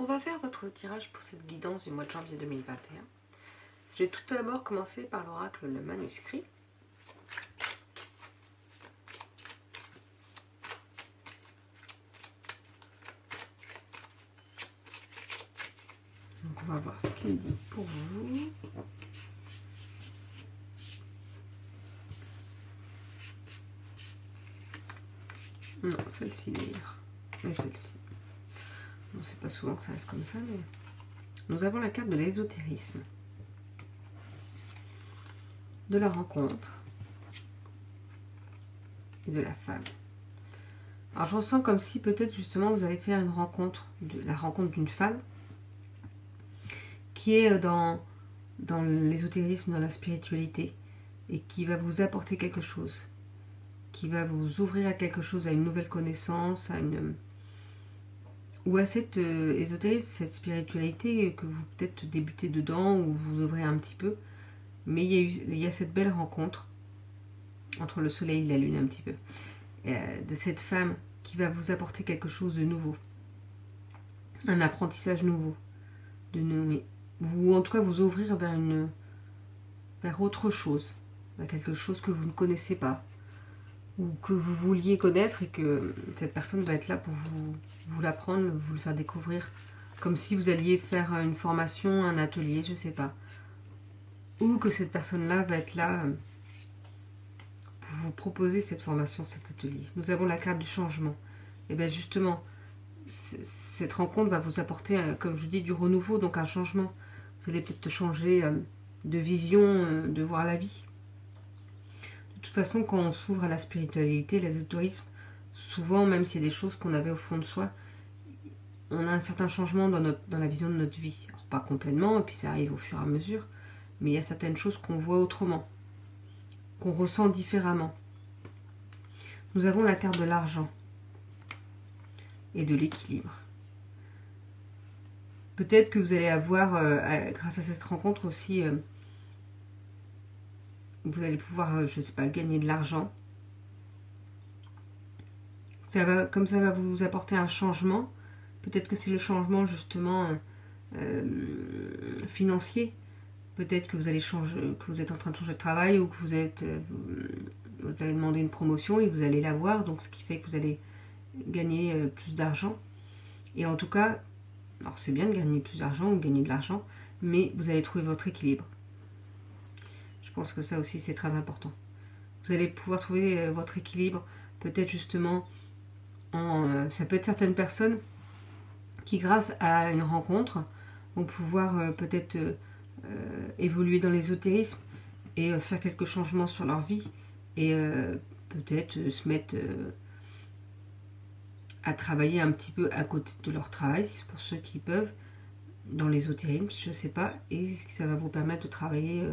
va faire votre tirage pour cette guidance du mois de janvier 2021. Je vais tout d'abord commencer par l'oracle le manuscrit. Donc on va voir ce qu'il dit pour vous. Non, celle-ci d'ailleurs. Mais celle-ci. Bon, c'est pas souvent que ça arrive comme ça, mais... Nous avons la carte de l'ésotérisme. De la rencontre. Et de la femme. Alors je ressens comme si peut-être justement vous allez faire une rencontre, la rencontre d'une femme qui est dans l'ésotérisme, dans la spiritualité, et qui va vous apporter quelque chose, qui va vous ouvrir à quelque chose, à une nouvelle connaissance, ou à cet ésotérisme, cette spiritualité que vous peut-être débutez dedans, ou vous ouvrez un petit peu, mais il y a cette belle rencontre entre le soleil et la lune un petit peu, de cette femme qui va vous apporter quelque chose de nouveau, un apprentissage nouveau, ou en tout cas vous ouvrir vers autre chose, vers quelque chose que vous ne connaissez pas, ou que vous vouliez connaître, et que cette personne va être là pour vous l'apprendre, vous le faire découvrir, comme si vous alliez faire une formation, un atelier, je ne sais pas. Ou que cette personne-là va être là pour vous proposer cette formation, cet atelier. Nous avons la carte du changement. Et bien justement, cette rencontre va vous apporter, comme je vous dis, du renouveau, donc un changement. Vous allez peut-être changer de vision, de voir la vie. De toute façon, quand on s'ouvre à la spiritualité, l'ésotérisme, souvent, même s'il y a des choses qu'on avait au fond de soi, on a un certain changement dans la vision de notre vie. Alors, pas complètement, et puis ça arrive au fur et à mesure, mais il y a certaines choses qu'on voit autrement, qu'on ressent différemment. Nous avons la carte de l'argent et de l'équilibre. Peut-être que vous allez avoir, grâce à cette rencontre aussi, vous allez pouvoir, je ne sais pas, gagner de l'argent. Comme ça va vous apporter un changement. Peut-être que c'est le changement justement financier. Peut-être que vous allez changer, que vous êtes en train de changer de travail, ou que vous allez demander une promotion et vous allez l'avoir. Donc ce qui fait que vous allez gagner plus d'argent. Et en tout cas, alors c'est bien de gagner plus d'argent ou de gagner de l'argent, mais vous allez trouver votre équilibre. Je pense que ça aussi c'est très important. Vous allez pouvoir trouver votre équilibre, peut-être justement ça peut être certaines personnes qui, grâce à une rencontre, vont pouvoir peut-être évoluer dans l'ésotérisme et faire quelques changements sur leur vie, et peut-être se mettre à travailler un petit peu à côté de leur travail, pour ceux qui peuvent, dans l'ésotérisme, je ne sais pas, et ça va vous permettre de travailler,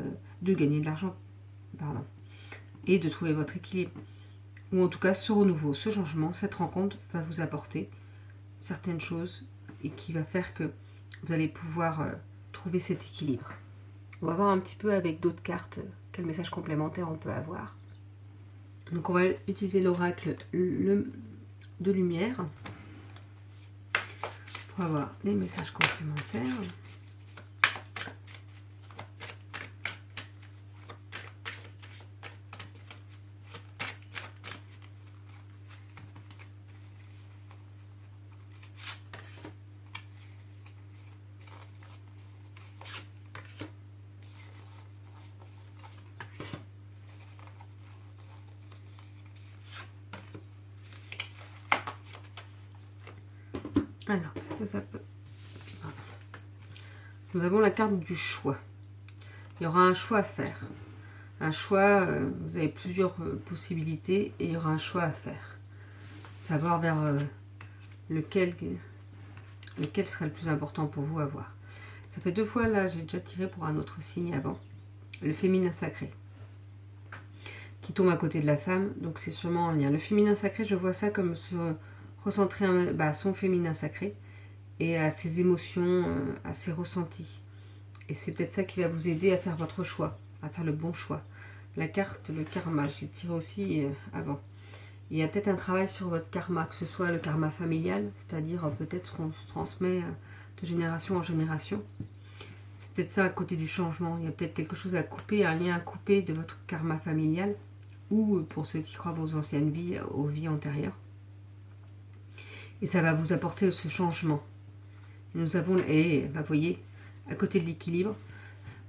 de gagner de l'argent, et de trouver votre équilibre. Ou en tout cas, ce renouveau, ce changement, cette rencontre va vous apporter certaines choses et qui va faire que vous allez pouvoir trouver cet équilibre. On va voir un petit peu avec d'autres cartes quel message complémentaire on peut avoir. Donc on va utiliser l'oracle de lumière pour avoir les messages complémentaires. Alors, qu'est-ce que ça peut... Nous avons la carte du choix. Il y aura un choix à faire. Un choix, vous avez plusieurs possibilités et il y aura un choix à faire. Savoir vers lequel serait le plus important pour vous à voir. Ça fait 2 fois, là, j'ai déjà tiré pour un autre signe avant. Le féminin sacré. Qui tombe à côté de la femme, donc c'est sûrement en lien. Le féminin sacré, je vois ça comme se recentrer à son féminin sacré et à ses émotions, à ses ressentis. Et c'est peut-être ça qui va vous aider à faire votre choix, à faire le bon choix. La carte, le karma, je l'ai tiré aussi avant. Il y a peut-être un travail sur votre karma, que ce soit le karma familial, c'est-à-dire peut-être qu'on se transmet de génération en génération. C'est peut-être ça à côté du changement. Il y a peut-être quelque chose à couper, un lien à couper de votre karma familial, ou pour ceux qui croient vos anciennes vies, aux vies antérieures. Et ça va vous apporter ce changement. Nous avons, et vous voyez, à côté de l'équilibre,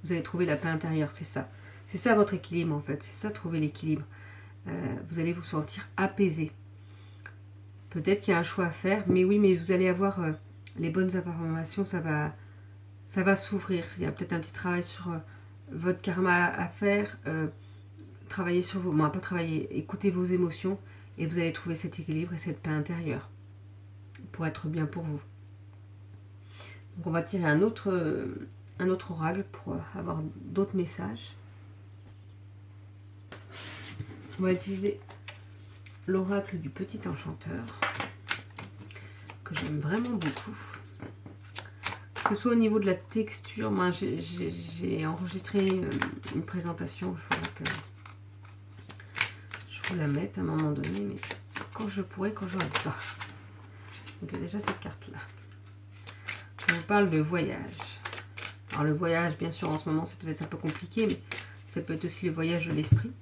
vous allez trouver la paix intérieure, c'est ça. C'est ça votre équilibre en fait, c'est ça trouver l'équilibre. Vous allez vous sentir apaisé. Peut-être qu'il y a un choix à faire, mais oui, mais vous allez avoir les bonnes informations, ça va s'ouvrir. Il y a peut-être un petit travail sur votre karma à faire, travailler sur vos... Bon, pas travailler, écoutez vos émotions, et vous allez trouver cet équilibre et cette paix intérieure, pour être bien pour vous. Donc on va tirer un autre oracle pour avoir d'autres messages. On va utiliser l'oracle du petit enchanteur, que j'aime vraiment beaucoup. Que ce soit au niveau de la texture, moi j'ai enregistré une présentation, il faudra que je vous la mette à un moment donné, mais quand je pourrai, quand j'aurai le temps. Donc il y a déjà cette carte-là. On vous parle de voyage. Alors le voyage, bien sûr, en ce moment, c'est peut-être un peu compliqué, mais ça peut être aussi le voyage de l'esprit.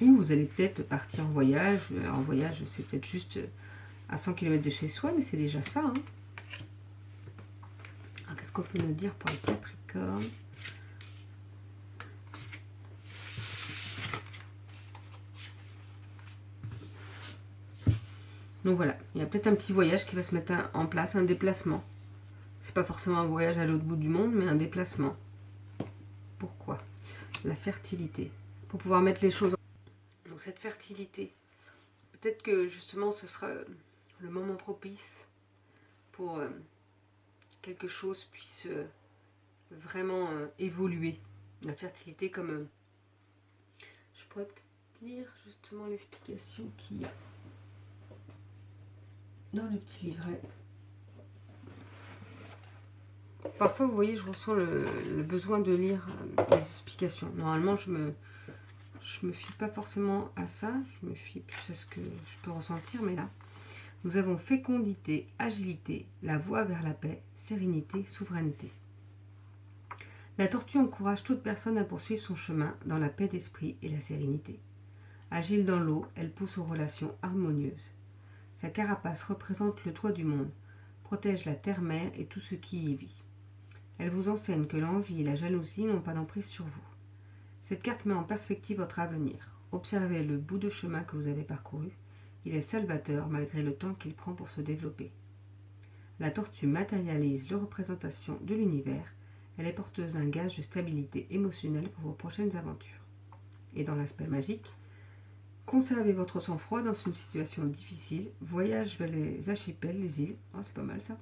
Ou vous allez peut-être partir en voyage. En voyage, c'est peut-être juste à 100 km de chez soi, mais c'est déjà ça. Hein. Alors qu'est-ce qu'on peut nous dire pour les Capricornes ? Donc voilà, il y a peut-être un petit voyage qui va se mettre en place, un déplacement. C'est pas forcément un voyage à l'autre bout du monde, mais un déplacement. Pourquoi ? La fertilité. Pour pouvoir mettre les choses en... Donc cette fertilité, peut-être que justement ce sera le moment propice pour quelque chose puisse vraiment évoluer. La fertilité comme... je pourrais peut-être lire justement l'explication qu'il y a dans le petit livret. Parfois, vous voyez, je ressens le besoin de lire les explications. Normalement, je me fie pas forcément à ça. Je me fie plus à ce que je peux ressentir. Mais là, nous avons fécondité, agilité, la voie vers la paix, sérénité, souveraineté. La tortue encourage toute personne à poursuivre son chemin dans la paix d'esprit et la sérénité. Agile dans l'eau, elle pousse aux relations harmonieuses. Sa carapace représente le toit du monde, protège la terre-mère et tout ce qui y vit. Elle vous enseigne que l'envie et la jalousie n'ont pas d'emprise sur vous. Cette carte met en perspective votre avenir. Observez le bout de chemin que vous avez parcouru. Il est salvateur malgré le temps qu'il prend pour se développer. La tortue matérialise la représentation de l'univers. Elle est porteuse d'un gage de stabilité émotionnelle pour vos prochaines aventures. Et dans l'aspect magique, conservez votre sang-froid dans une situation difficile. Voyage vers les archipels, les îles. Oh, c'est pas mal ça.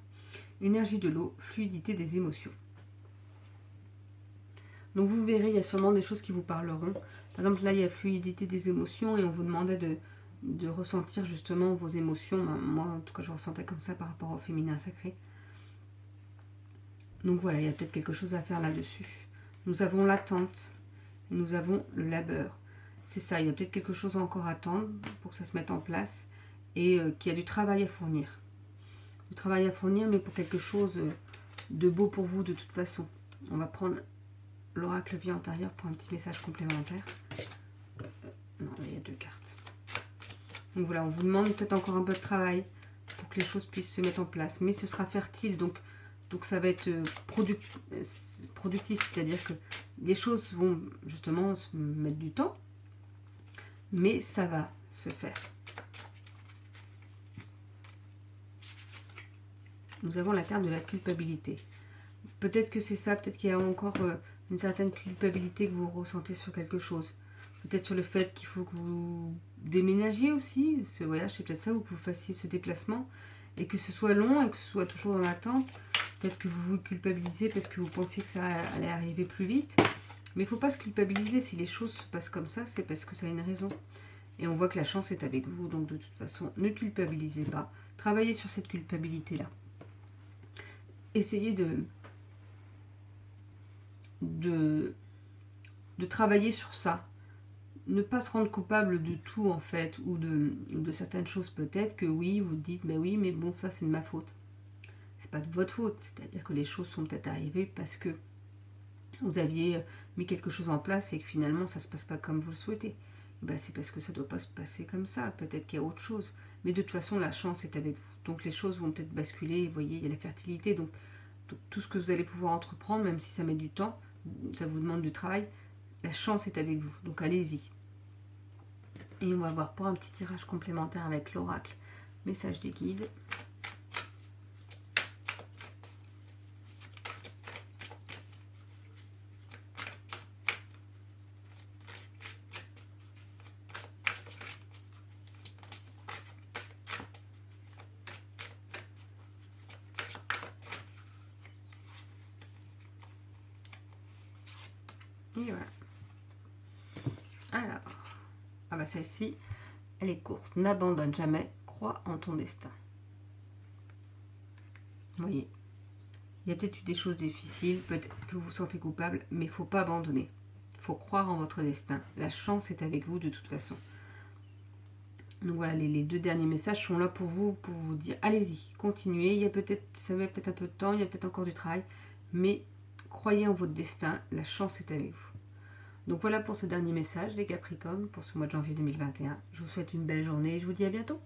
Énergie de l'eau, fluidité des émotions. Donc vous verrez, il y a sûrement des choses qui vous parleront. Par exemple, là, il y a fluidité des émotions et on vous demandait de ressentir justement vos émotions. Moi, en tout cas, je ressentais comme ça par rapport au féminin sacré. Donc voilà, il y a peut-être quelque chose à faire là-dessus. Nous avons l'attente, nous avons le labeur. C'est ça, il y a peut-être quelque chose encore à attendre pour que ça se mette en place et qu'il y a du travail à fournir. Du travail à fournir, mais pour quelque chose de beau pour vous de toute façon. On va prendre l'oracle vie antérieure pour un petit message complémentaire. Non, il y a 2 cartes. Donc voilà, on vous demande peut-être encore un peu de travail pour que les choses puissent se mettre en place. Mais ce sera fertile, donc ça va être productif. C'est-à-dire que les choses vont justement se mettre du temps, mais ça va se faire. Nous avons la carte de la culpabilité. Peut-être que c'est ça, peut-être qu'il y a encore une certaine culpabilité que vous ressentez sur quelque chose. Peut-être sur le fait qu'il faut que vous déménagiez aussi. Ce voyage, c'est peut-être ça, ou que vous fassiez ce déplacement. Et que ce soit long et que ce soit toujours dans l'attente. Peut-être que vous vous culpabilisez parce que vous pensiez que ça allait arriver plus vite. Mais il ne faut pas se culpabiliser. Si les choses se passent comme ça, c'est parce que ça a une raison. Et on voit que la chance est avec vous. Donc de toute façon, ne culpabilisez pas. Travaillez sur cette culpabilité-là. Essayez de travailler sur ça. ne pas se rendre coupable de tout en fait, ou de certaines choses peut-être, que oui, vous dites, mais oui, mais bon, ça c'est de ma faute. C'est pas de votre faute, c'est-à-dire que les choses sont peut-être arrivées parce que vous aviez mis quelque chose en place et que finalement ça se passe pas comme vous le souhaitez. Ben, c'est parce que ça doit pas se passer comme ça, peut-être qu'il y a autre chose. Mais de toute façon, la chance est avec vous. Donc les choses vont peut-être basculer, vous voyez, il y a la fertilité, donc tout ce que vous allez pouvoir entreprendre, même si ça met du temps, ça vous demande du travail, la chance est avec vous. Donc allez-y. Et on va voir pour un petit tirage complémentaire avec l'oracle, message des guides. Et voilà. Alors, ah bah celle-ci, elle est courte. N'abandonne jamais, crois en ton destin. Vous voyez, il y a peut-être eu des choses difficiles, peut-être que vous vous sentez coupable, mais il ne faut pas abandonner. Il faut croire en votre destin. La chance est avec vous de toute façon. Donc voilà, les deux derniers messages sont là pour vous dire, allez-y, continuez. Ça met peut-être un peu de temps, il y a peut-être encore du travail, mais croyez en votre destin, la chance est avec vous. Donc voilà pour ce dernier message, les Capricornes, pour ce mois de janvier 2021. Je vous souhaite une belle journée et je vous dis à bientôt.